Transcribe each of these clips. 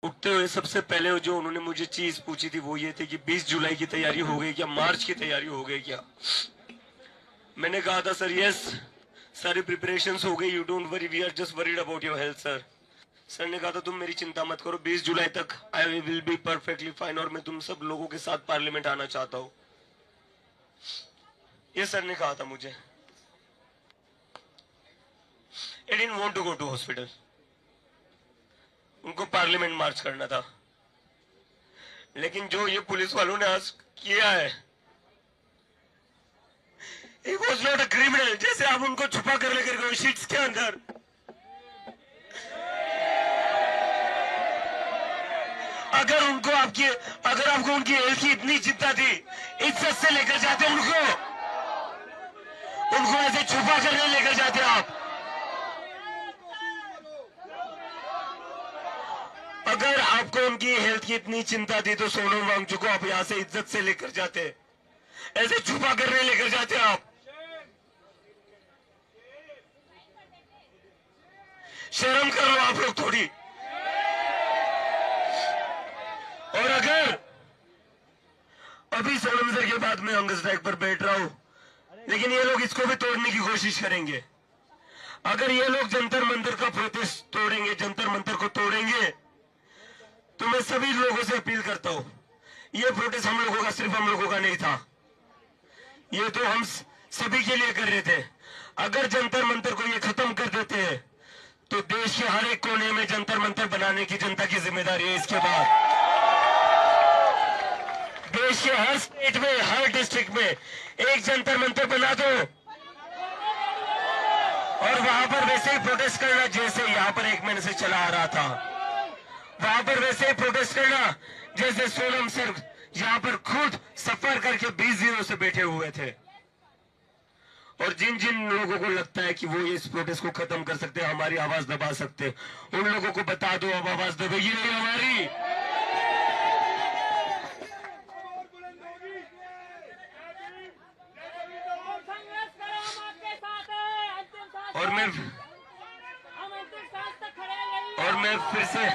उठते हुए सबसे पहले जो उन्होंने मुझे चीज पूछी थी वो ये थी कि 20 जुलाई की तैयारी हो गई क्या, मार्च की तैयारी हो गई क्या। मैंने कहा था सर यस, सारी प्रिपरेशंस हो गई, you don't worry, we are just worried about your health sir. Sir ने कहा था तुम मेरी चिंता मत करो, 20 जुलाई तक I will be perfectly fine और मैं तुम सब लोगों के साथ पार्लियामेंट आना चाहता हूं, ये सर ने कहा था मुझे। I didn't want to go to hospital, उनको पार्लियामेंट मार्च करना था। लेकिन जो ये पुलिस वालों ने आज किया है, He was not a criminal, जैसे आप उनको छुपा कर लेकर गए शीट्स के अंदर। अगर आपको उनकी हेल्थ की इतनी चिंता थी, इज्जत से लेकर जाते उनको ऐसे छुपा कर नहीं लेकर जाते आप। अगर आपको उनकी हेल्थ की इतनी चिंता थी तो सोनम वांगचुक को आप यहां से इज्जत से लेकर जाते, ऐसे छुपा कर नहीं लेकर जाते आप। शर्म करो आप लोग थोड़ी। और अगर अभी सोनम सर के बाद में हंगर स्ट्राइक पर बैठ रहा हूं, लेकिन ये लोग इसको भी तोड़ने की कोशिश करेंगे। अगर ये लोग जंतर मंतर का प्रोटेस्ट तोड़ेंगे, जंतर मंतर को तोड़ेंगे, तो मैं सभी लोगों से अपील करता हूं, ये प्रोटेस्ट हम लोगों का, सिर्फ हम लोगों का नहीं था, ये तो हम सभी के लिए कर रहे थे। अगर जंतर मंतर को ये खत्म कर देते हैं तो देश के हर एक कोने में जंतर मंतर बनाने की जनता की जिम्मेदारी है। इसके बाद देश के हर स्टेट में, हर डिस्ट्रिक्ट में एक जंतर मंतर बना दो और वहां पर वैसे ही प्रोटेस्ट करना जैसे यहां पर 1 महीने से चला आ रहा था, वहां पर वैसे ही प्रोटेस्ट करना जैसे सोनम सर यहां पर खुद सफर करके 20 दिनों से बैठे हुए थे। और जिन जिन लोगों को लगता है कि वो इस प्रोटेस्ट को खत्म कर सकते हैं, हमारी आवाज दबा सकते हैं, उन लोगों को बता दो अब आवाज दबेगी नहीं हमारी। और मैं फिर से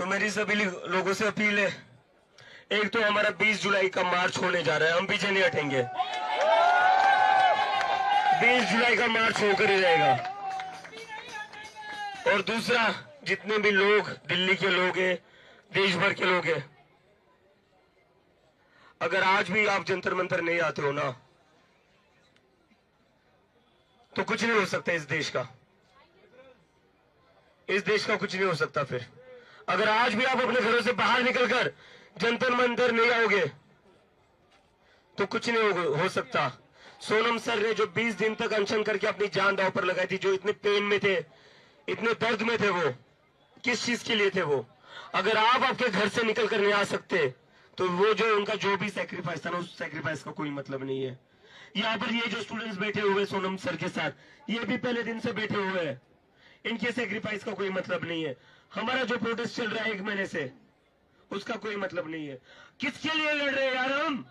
मेरी सभी लोगों से अपील है, एक तो हमारा 20 जुलाई का मार्च होने जा रहा है, हम पीछे नहीं हटेंगे। 20 जुलाई का मार्च होकर ही रहेगा। और दूसरा, जितने भी लोग दिल्ली के लोग हैं, देश भर के लोग हैं, अगर आज भी आप जंतर मंतर नहीं आते हो ना, तो कुछ नहीं हो सकता इस देश का। इस देश का कुछ नहीं हो सकता। फिर अगर आज भी आप अपने घरों से बाहर निकलकर जंतर मंतर नहीं आओगे तो कुछ नहीं हो सकता। सोनम सर ने जो 20 दिन तक अनशन करके अपनी जान दांव पर लगाई थी, जो इतने पेन में थे, इतने दर्द में थे, वो किस चीज के लिए थे वो? अगर आप आपके घर से निकल कर नहीं आ सकते तो वो जो उनका जो भी सैक्रिफाइस था ना, उस सैक्रिफाइस का कोई मतलब नहीं है। यहाँ पर ये जो स्टूडेंट्स बैठे हुए सोनम सर के साथ, ये भी पहले दिन से बैठे हुए हैं, इनके सैक्रिफाइस का कोई मतलब नहीं है। हमारा जो प्रोटेस्ट चल रहा है 1 महीने से, उसका कोई मतलब नहीं है। किसके लिए लड़ रहे हैं यार हम?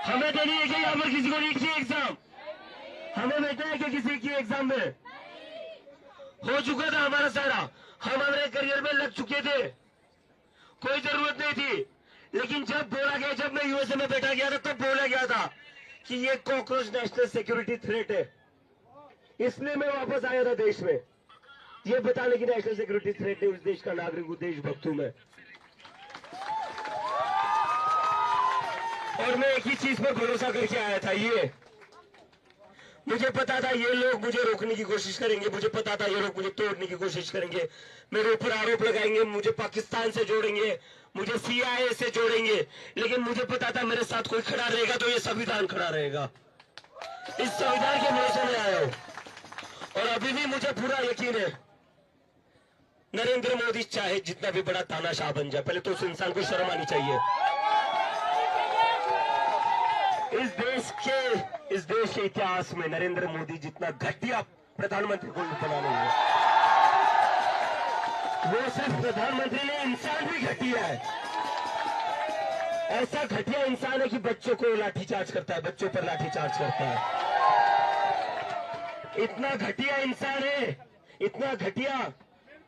हमें देनी है कि यहाँ पर किसी को नीट की एग्जाम? हमें बैठना है कि किसी की एग्जाम में? हो चुका था हमारा सारा, हम हमारे करियर में लग चुके थे, कोई जरूरत नहीं थी। लेकिन जब बोला गया, जब मैं यूएसए में बैठा गया था, तब बोला गया था कि ये कॉकरोच नेशनल सिक्योरिटी थ्रेट है, इसलिए मैं वापस आया था देश में, ये बताने की नेशनल सिक्योरिटी थ्रेट है उस देश का नागरिक हूं, देशभक्त हूं मैं। और मैं एक ही चीज पर भरोसा करके आया था, ये मुझे पता था ये लोग मुझे रोकने की कोशिश करेंगे, मुझे पता था ये लोग मुझे तोड़ने की कोशिश करेंगे, मेरे ऊपर आरोप लगाएंगे, मुझे पाकिस्तान से जोड़ेंगे, मुझे CIA से जोड़ेंगे, लेकिन मुझे पता था मेरे साथ कोई खड़ा रहेगा तो ये संविधान खड़ा रहेगा। इस संविधान के भरोसे में आया हूं और अभी भी मुझे पूरा यकीन है नरेंद्र मोदी चाहे जितना भी बड़ा तानाशाह बन जाए, पहले तो उस इंसान को शर्म आनी चाहिए। इस देश के इतिहास में नरेंद्र मोदी जितना घटिया प्रधानमंत्री को बना नहीं है। वो सिर्फ प्रधानमंत्री नहीं, इंसान भी घटिया है। ऐसा घटिया इंसान है कि बच्चों को लाठीचार्ज करता है, बच्चों पर लाठीचार्ज करता है। इतना घटिया इंसान है, इतना घटिया,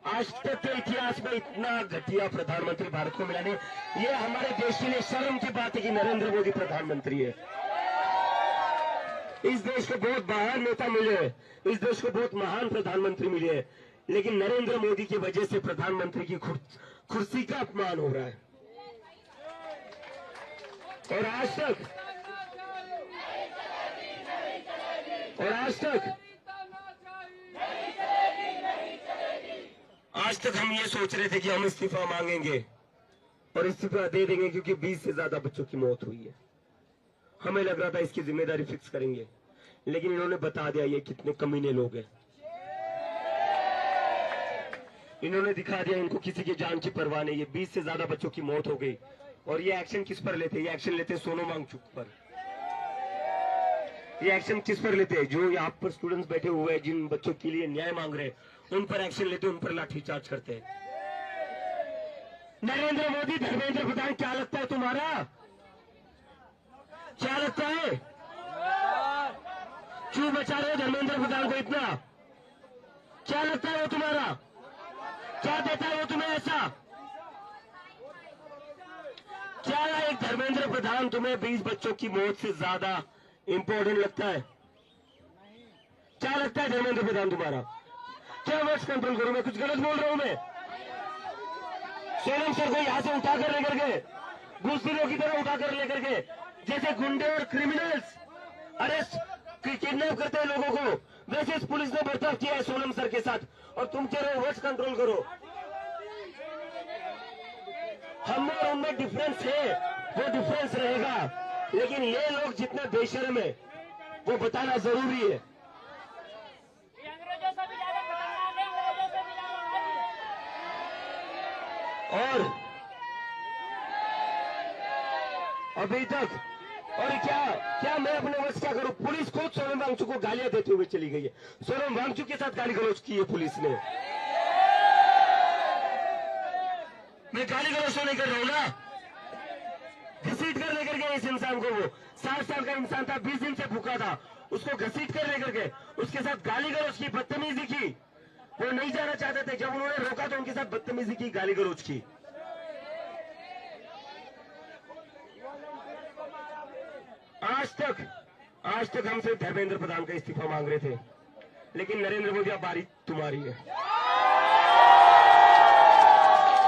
आज तक के इतिहास में इतना घटिया प्रधानमंत्री भारत को मिला नहीं। ये हमारे देश के लिए शर्म की बात है कि नरेंद्र मोदी प्रधानमंत्री है। इस देश को बहुत महान नेता मिले, इस देश को बहुत महान प्रधानमंत्री मिले, लेकिन नरेंद्र मोदी की वजह से प्रधानमंत्री की कुर्सी का अपमान हो रहा है। और आज तक हम ये सोच रहे थे कि हम इस्तीफा मांगेंगे और इस्तीफा दे देंगे, क्योंकि 20 से ज्यादा बच्चों की मौत हुई है। हमें लग रहा था इसकी जिम्मेदारी फिक्स करेंगे, लेकिन इन्होंने बता दिया ये कितने कमीने लोग हैं। इन्होंने दिखा दिया इनको किसी की जान की परवाह नहीं है। 20 से ज्यादा बच्चों की मौत हो गई और ये एक्शन किस पर लेते हैं? ये एक्शन लेते हैं सोनम वांगचुक पर। ये एक्शन किस पर लेते हैं? जो यहाँ पर स्टूडेंट्स बैठे हुए हैं, जिन बच्चों के लिए न्याय मांग रहे हैं, उन पर एक्शन लेते हैं, उन पर लाठीचार्ज करते हैं। नरेंद्र मोदी, धर्मेंद्र प्रधान, क्या लगता है तुम्हारा? क्या लगता है? क्यों बचा रहे हो धर्मेंद्र प्रधान को इतना? क्या लगता है वो तुम्हारा? क्या देता है वो तुम्हें ऐसा? क्या एक धर्मेंद्र प्रधान तुम्हें 20 बच्चों की मौत से ज्यादा इंपॉर्टेंट लगता है? क्या लगता है धर्मेंद्र प्रधान तुम्हारा? क्या वर्ड्स कंट्रोल करूं मैं? कुछ गलत बोल रहा हूं मैं? सोनम सर को यहां से उठाकर लेकर के, घुसखोरों की तरह उठाकर लेकर के, जैसे गुंडे और क्रिमिनल्स अरेस्ट किडनैप करते हैं लोगों को, वैसे इस पुलिस ने बर्ताव किया है सोनम सर के साथ। और तुम कह रहे हो वर्ड्स कंट्रोल करो। हम और उनमें डिफरेंस है, वो डिफरेंस रहेगा, लेकिन ये लोग जितने बेशर्म है वो बताना जरूरी है। और अभी तक और क्या मैं अपने वश क्या करूं? पुलिस खुद सोनम वांगचुक को गालियां देते हुए चली गई है। सोनम वांगचुक के साथ गाली गलौज की है पुलिस ने। मैं गाली गलौज तो नहीं कर रहा हूं ना। घसीट कर लेकर गए इस इंसान को, वो 60 साल का इंसान था, 20 दिन से भूखा था, उसको घसीट कर लेकर गए, उसके साथ गाली गलौज की, बदतमीजी की। वो नहीं जाना चाहते थे, जब उन्होंने रोका तो उनके साथ बदतमीजी की, गाली गलौज की। आज तक हम सिर्फ धर्मेंद्र प्रधान का इस्तीफा मांग रहे थे, लेकिन नरेंद्र मोदी अब बारी तुम्हारी है।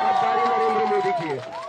अब बारी नरेंद्र मोदी की है।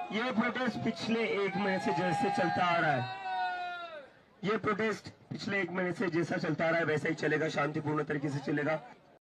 ये प्रोटेस्ट पिछले 1 महीने से जैसे चलता आ रहा है, ये प्रोटेस्ट पिछले 1 महीने से जैसा चलता आ रहा है वैसा ही चलेगा, शांतिपूर्ण तरीके से चलेगा।